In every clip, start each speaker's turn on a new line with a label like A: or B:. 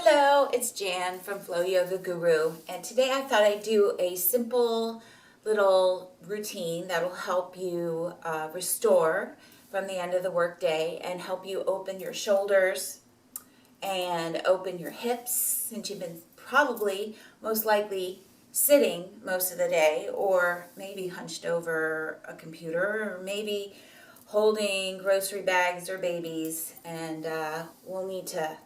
A: Hello, it's Jan from Flow Yoga Guru, and today I thought I'd do a simple little routine that'll help you restore from the end of the workday and help you open your shoulders and open your hips, since you've been probably most likely sitting most of the day, or maybe hunched over a computer, or maybe holding grocery bags or babies, and we'll need to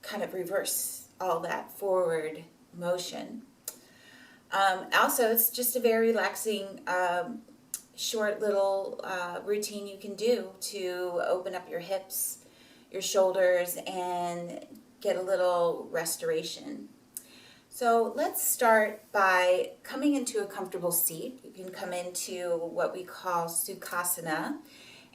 A: kind of reverse all that forward motion. Also, it's just a very relaxing, short little routine you can do to open up your hips, your shoulders, and get a little restoration. So let's start by coming into a comfortable seat. You can come into what we call Sukhasana.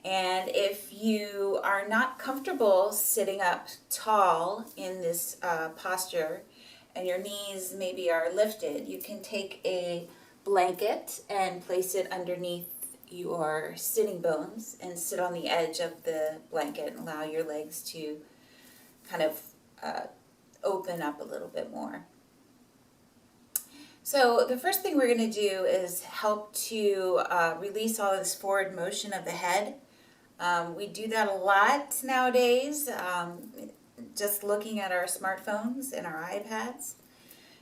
A: And if you are not comfortable sitting up tall in this posture and your knees maybe are lifted, you can take a blanket and place it underneath your sitting bones and sit on the edge of the blanket and allow your legs to kind of open up a little bit more. So the first thing we're going to do is help to release all this forward motion of the head. We do that a lot nowadays, just looking at our smartphones and our iPads.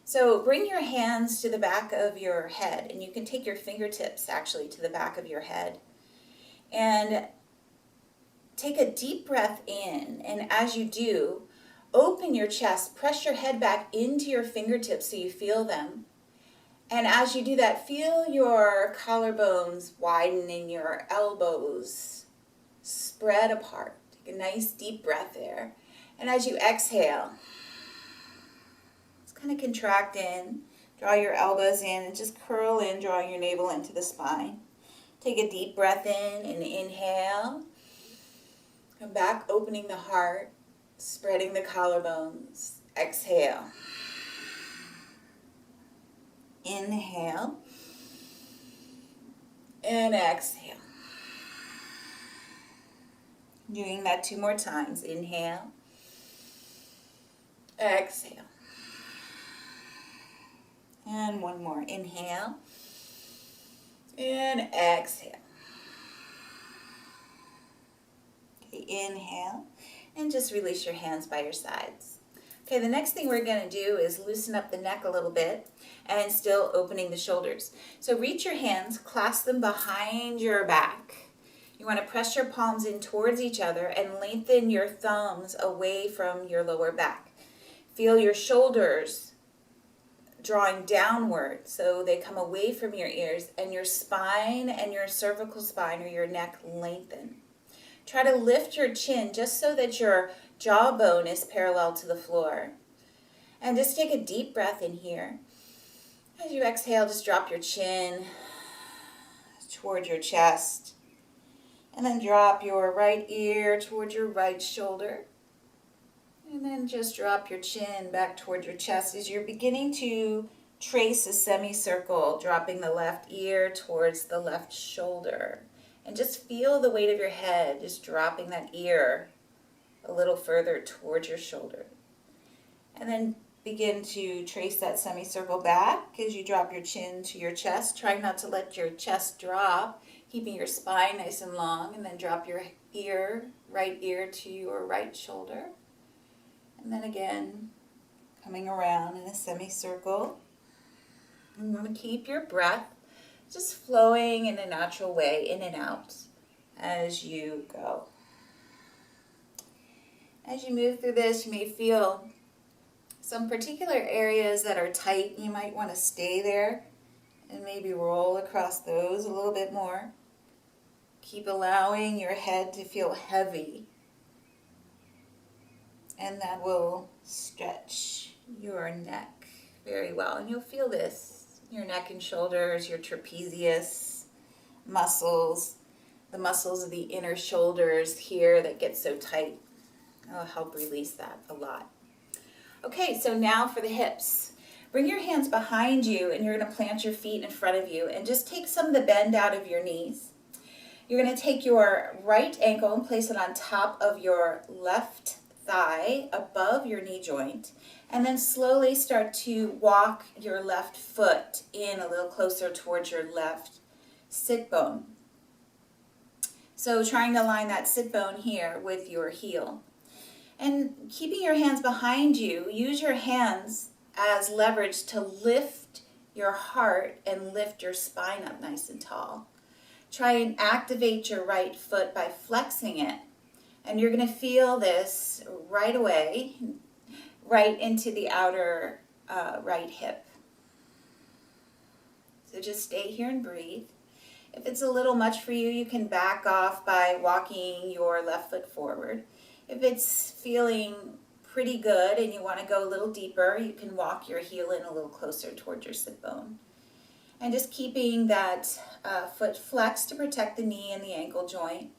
A: So bring your hands to the back of your head, and you can take your fingertips actually to the back of your head. And take a deep breath in, and as you do, open your chest, press your head back into your fingertips so you feel them. And as you do that, feel your collarbones widen and your elbows spread apart. Take a nice deep breath there. And as you exhale, just kind of contract in, draw your elbows in, and just curl in, drawing your navel into the spine. Take a deep breath in and inhale. Come back, opening the heart, spreading the collarbones. Exhale. Inhale. And exhale. Doing that 2 more times. Inhale. Exhale. And 1 more. Inhale. And exhale. Okay, inhale. And just release your hands by your sides. Okay, the next thing we're going to do is loosen up the neck a little bit and still opening the shoulders. So reach your hands, clasp them behind your back. You want to press your palms in towards each other and lengthen your thumbs away from your lower back. Feel your shoulders drawing downward so they come away from your ears, and your spine and your cervical spine or your neck lengthen. Try to lift your chin just so that your jawbone is parallel to the floor. And just take a deep breath in here. As you exhale, just drop your chin toward your chest. And then drop your right ear toward your right shoulder. And then just drop your chin back toward your chest as you're beginning to trace a semicircle, dropping the left ear towards the left shoulder. And just feel the weight of your head, just dropping that ear a little further towards your shoulder. And then begin to trace that semicircle back as you drop your chin to your chest. Try not to let your chest drop, keeping your spine nice and long, and then drop your right ear to your right shoulder. And then again, coming around in a semicircle. You want to keep your breath just flowing in a natural way, in and out, as you go. As you move through this, you may feel some particular areas that are tight. You might want to stay there and maybe roll across those a little bit more. Keep allowing your head to feel heavy, and that will stretch your neck very well. And you'll feel this, your neck and shoulders, your trapezius muscles, the muscles of the inner shoulders here that get so tight. It'll help release that a lot. Okay, so now for the hips. Bring your hands behind you, and you're going to plant your feet in front of you and just take some of the bend out of your knees. You're going to take your right ankle and place it on top of your left thigh above your knee joint, and then slowly start to walk your left foot in a little closer towards your left sit bone. So trying to line that sit bone here with your heel. And keeping your hands behind you, use your hands as leverage to lift your heart and lift your spine up nice and tall. Try and activate your right foot by flexing it. And you're going to feel this right away, right into the outer right hip. So just stay here and breathe. If it's a little much for you, you can back off by walking your left foot forward. If it's feeling pretty good and you want to go a little deeper, you can walk your heel in a little closer towards your sit bone. And just keeping that foot flexed to protect the knee and the ankle joint.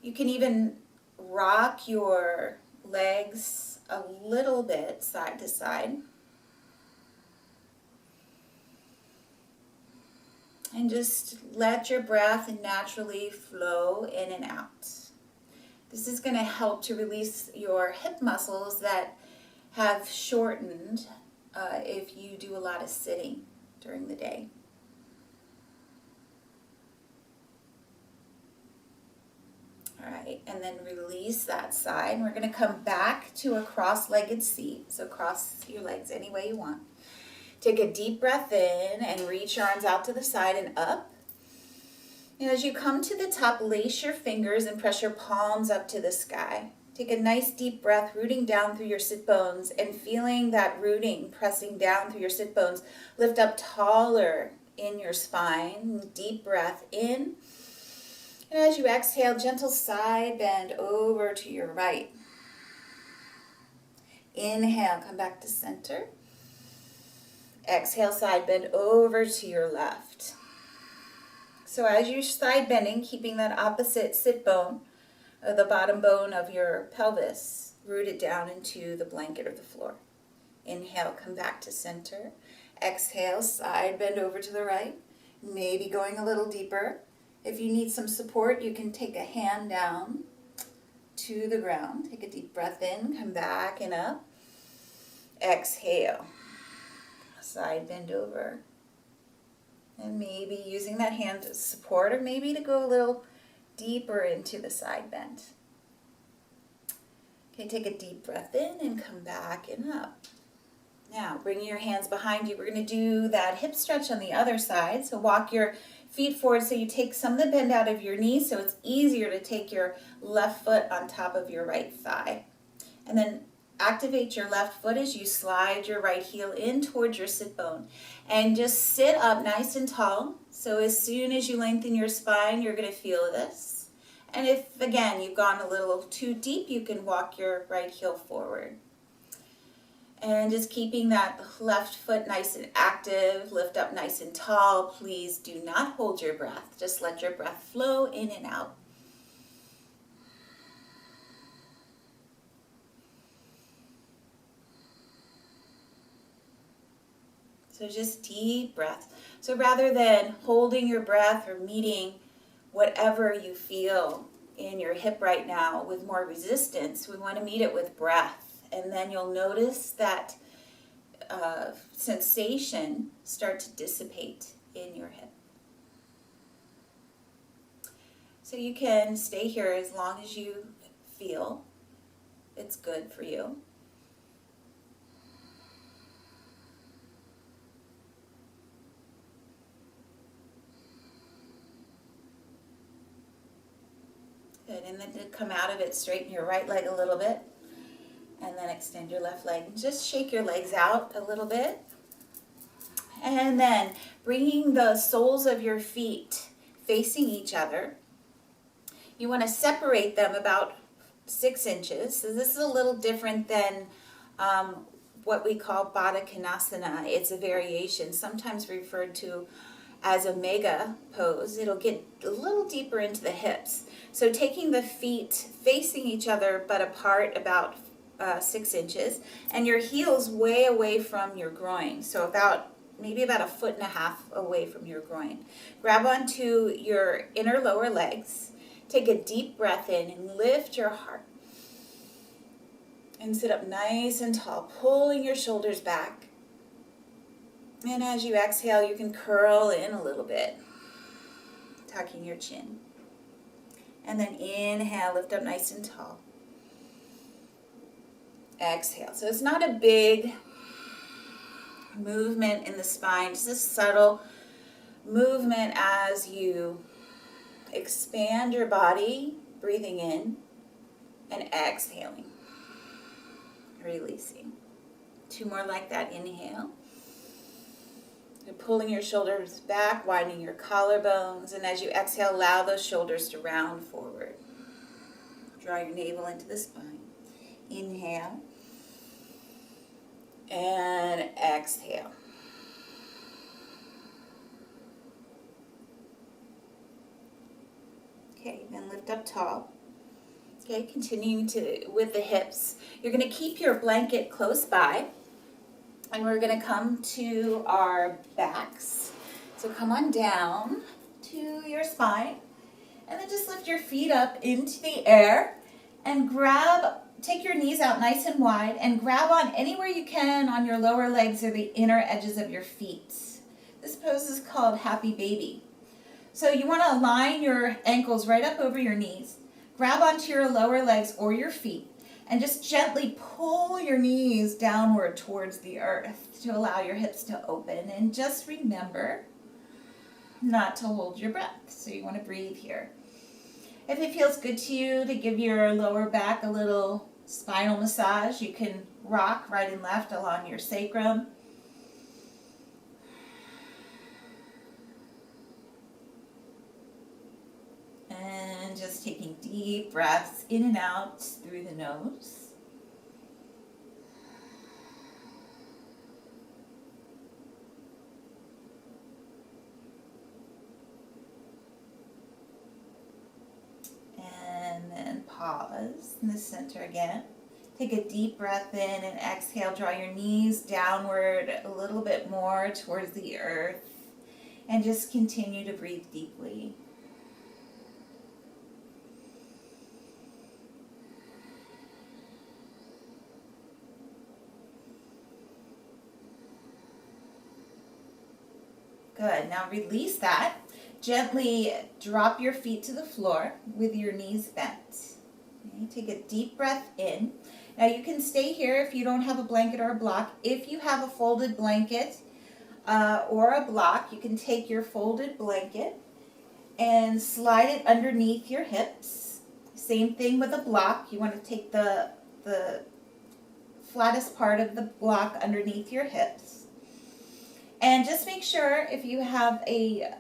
A: You can even rock your legs a little bit side to side. And just let your breath naturally flow in and out. This is going to help to release your hip muscles that have shortened if you do a lot of sitting during the day. All right, and then release that side. We're going to come back to a cross-legged seat. So cross your legs any way you want. Take a deep breath in and reach your arms out to the side and up. And as you come to the top, lace your fingers and press your palms up to the sky. Take a nice deep breath, rooting down through your sit bones and feeling that rooting pressing down through your sit bones. Lift up taller in your spine. Deep breath in. And as you exhale, gentle side bend over to your right. Inhale, come back to center. Exhale, side bend over to your left. So as you're side bending, keeping that opposite sit bone, the bottom bone of your pelvis, rooted down into the blanket or the floor. Inhale, come back to center. Exhale, side bend over to the right. Maybe going a little deeper. If you need some support, you can take a hand down to the ground. Take a deep breath in, come back and up. Exhale. Side bend over. And maybe using that hand to support or maybe to go a little deeper into the side bend. Okay, take a deep breath in and come back and up. Now, bring your hands behind you. We're going to do that hip stretch on the other side. So walk your feet forward so you take some of the bend out of your knees so it's easier to take your left foot on top of your right thigh. And then activate your left foot as you slide your right heel in towards your sit bone. And just sit up nice and tall. So as soon as you lengthen your spine, you're going to feel this. And if, again, you've gone a little too deep, you can walk your right heel forward. And just keeping that left foot nice and active, lift up nice and tall. Please do not hold your breath. Just let your breath flow in and out. So just deep breath. So rather than holding your breath or meeting whatever you feel in your hip right now with more resistance, we want to meet it with breath. And then you'll notice that sensation start to dissipate in your hip. So you can stay here as long as you feel it's good for you. Good, and then to come out of it, straighten your right leg a little bit. And then extend your left leg. Just shake your legs out a little bit. And then bringing the soles of your feet facing each other. You want to separate them about 6 inches. So this is a little different than what we call Baddha Konasana. It's a variation, sometimes referred to as a mega pose. It'll get a little deeper into the hips. So taking the feet facing each other but apart about 6 inches, and your heels way away from your groin, so maybe about 1.5 feet away from your groin. Grab onto your inner lower legs, take a deep breath in and lift your heart. And sit up nice and tall, pulling your shoulders back. And as you exhale, you can curl in a little bit, tucking your chin. And then inhale, lift up nice and tall. Exhale. So it's not a big movement in the spine, just a subtle movement as you expand your body, breathing in and exhaling, releasing. 2 more like that. Inhale. You're pulling your shoulders back, widening your collarbones, and as you exhale, allow those shoulders to round forward. Draw your navel into the spine. Inhale and exhale. Okay, then lift up tall. Okay, continuing with the hips. You're going to keep your blanket close by, and we're going to come to our backs. So come on down to your spine, and then just lift your feet up into the air and take your knees out nice and wide and grab on anywhere you can on your lower legs or the inner edges of your feet. This pose is called Happy Baby. So you want to align your ankles right up over your knees, grab onto your lower legs or your feet, and just gently pull your knees downward towards the earth to allow your hips to open. And just remember not to hold your breath. So you want to breathe here. If it feels good to you to give your lower back a little spinal massage, you can rock right and left along your sacrum. And just taking deep breaths in and out through the nose. And then pause in the center again. Take a deep breath in and exhale. Draw your knees downward a little bit more towards the earth. And just continue to breathe deeply. Good. Now release that. Gently drop your feet to the floor with your knees bent. Okay, take a deep breath in. Now you can stay here if you don't have a blanket or a block. If you have a folded blanket or a block, you can take your folded blanket and slide it underneath your hips. Same thing with a block. You want to take the flattest part of the block underneath your hips. And just make sure if you have a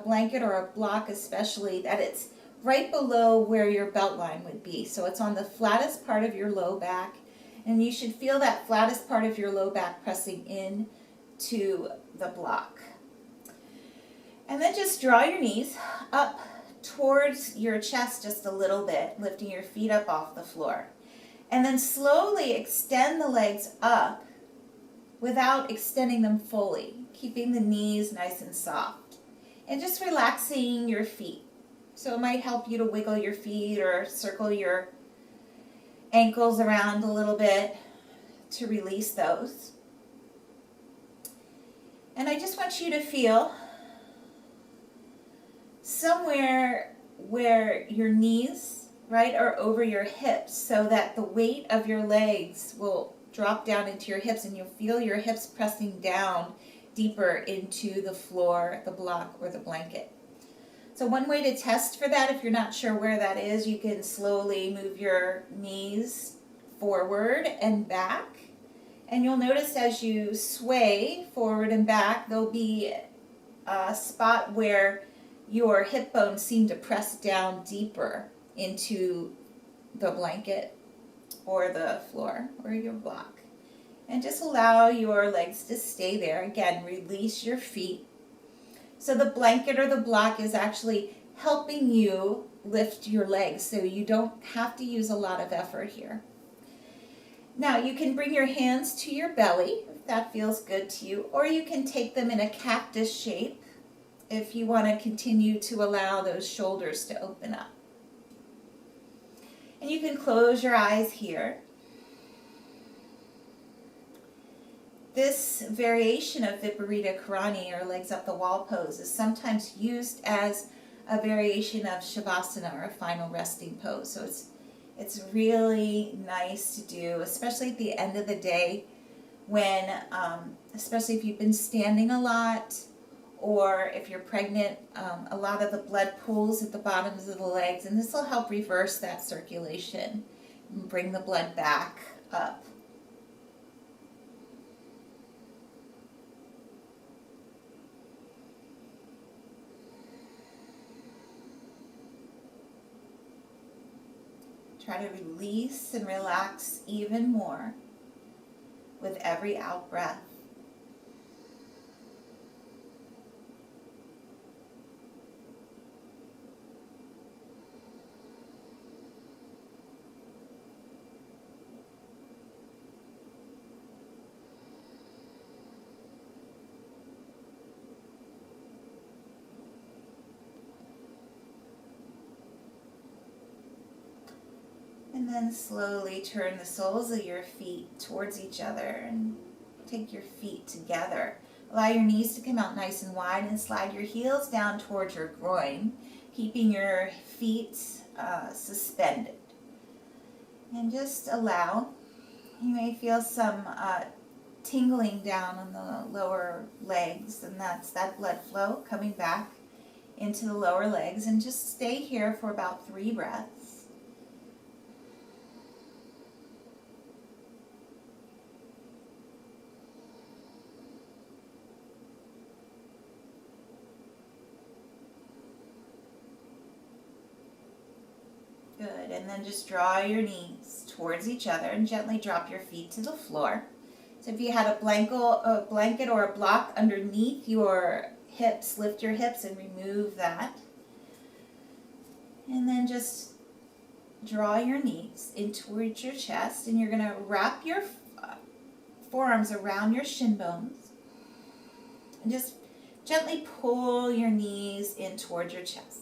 A: blanket or a block especially that it's right below where your belt line would be. So it's on the flattest part of your low back, and you should feel that flattest part of your low back pressing in to the block. And then just draw your knees up towards your chest just a little bit, lifting your feet up off the floor. And then slowly extend the legs up without extending them fully, keeping the knees nice and soft. And just relaxing your feet. So it might help you to wiggle your feet or circle your ankles around a little bit to release those. And I just want you to feel somewhere where your knees, right, are over your hips so that the weight of your legs will drop down into your hips and you'll feel your hips pressing down deeper into the floor, the block, or the blanket. So one way to test for that, if you're not sure where that is, you can slowly move your knees forward and back. And you'll notice as you sway forward and back, there'll be a spot where your hip bones seem to press down deeper into the blanket or the floor or your block. And just allow your legs to stay there. Again, release your feet. So the blanket or the block is actually helping you lift your legs, so you don't have to use a lot of effort here. Now you can bring your hands to your belly if that feels good to you, or you can take them in a cactus shape if you want to continue to allow those shoulders to open up. And you can close your eyes here. This variation of Viparita Karani, or legs up the wall pose, is sometimes used as a variation of Shavasana, or a final resting pose. So it's really nice to do, especially at the end of the day when, especially if you've been standing a lot, or if you're pregnant, a lot of the blood pools at the bottoms of the legs, and this will help reverse that circulation and bring the blood back up. Try to release and relax even more with every out breath. And then slowly turn the soles of your feet towards each other and take your feet together. Allow your knees to come out nice and wide and slide your heels down towards your groin, keeping your feet suspended. And just allow, you may feel some tingling down on the lower legs, and that's that blood flow coming back into the lower legs. And just stay here for about 3 breaths. Good, and then just draw your knees towards each other and gently drop your feet to the floor. So if you had a blanket or a block underneath your hips, lift your hips and remove that. And then just draw your knees in towards your chest, and you're going to wrap your forearms around your shin bones and just gently pull your knees in towards your chest.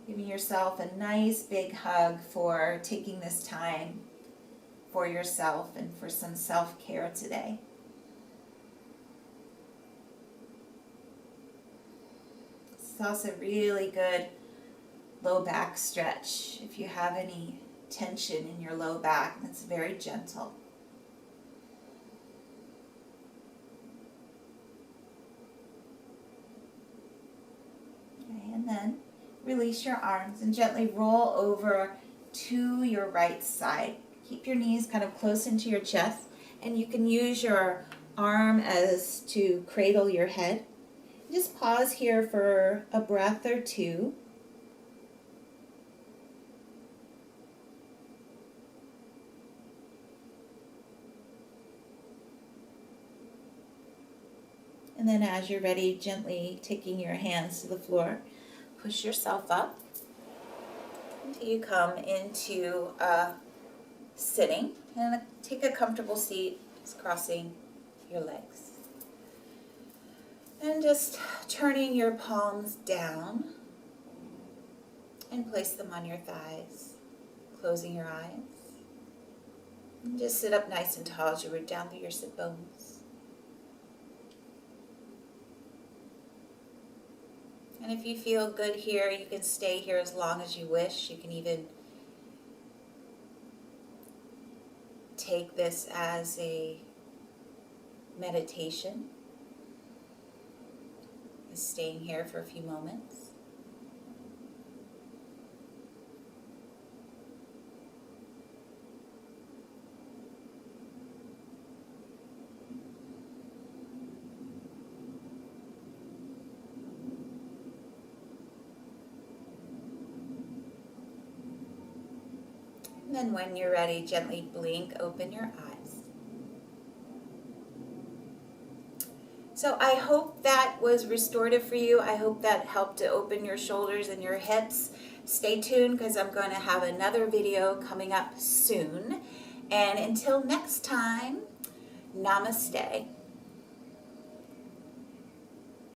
A: Giving yourself a nice big hug for taking this time for yourself and for some self-care today. It's also really good low back stretch if you have any tension in your low back. It's very gentle. Okay, and then release your arms and gently roll over to your right side. Keep your knees kind of close into your chest, and you can use your arm as to cradle your head. Just pause here for a breath or two. And then as you're ready, gently taking your hands to the floor, push yourself up until you come into sitting, and take a comfortable seat, just crossing your legs. And just turning your palms down and place them on your thighs, closing your eyes. And just sit up nice and tall as you root down through your sit bones. And if you feel good here, you can stay here as long as you wish. You can even take this as a meditation, just staying here for a few moments. And then when you're ready, gently blink open your eyes. So I hope that was restorative for you. I hope that helped to open your shoulders and your hips. Stay tuned, because I'm going to have another video coming up soon. And until next time, namaste.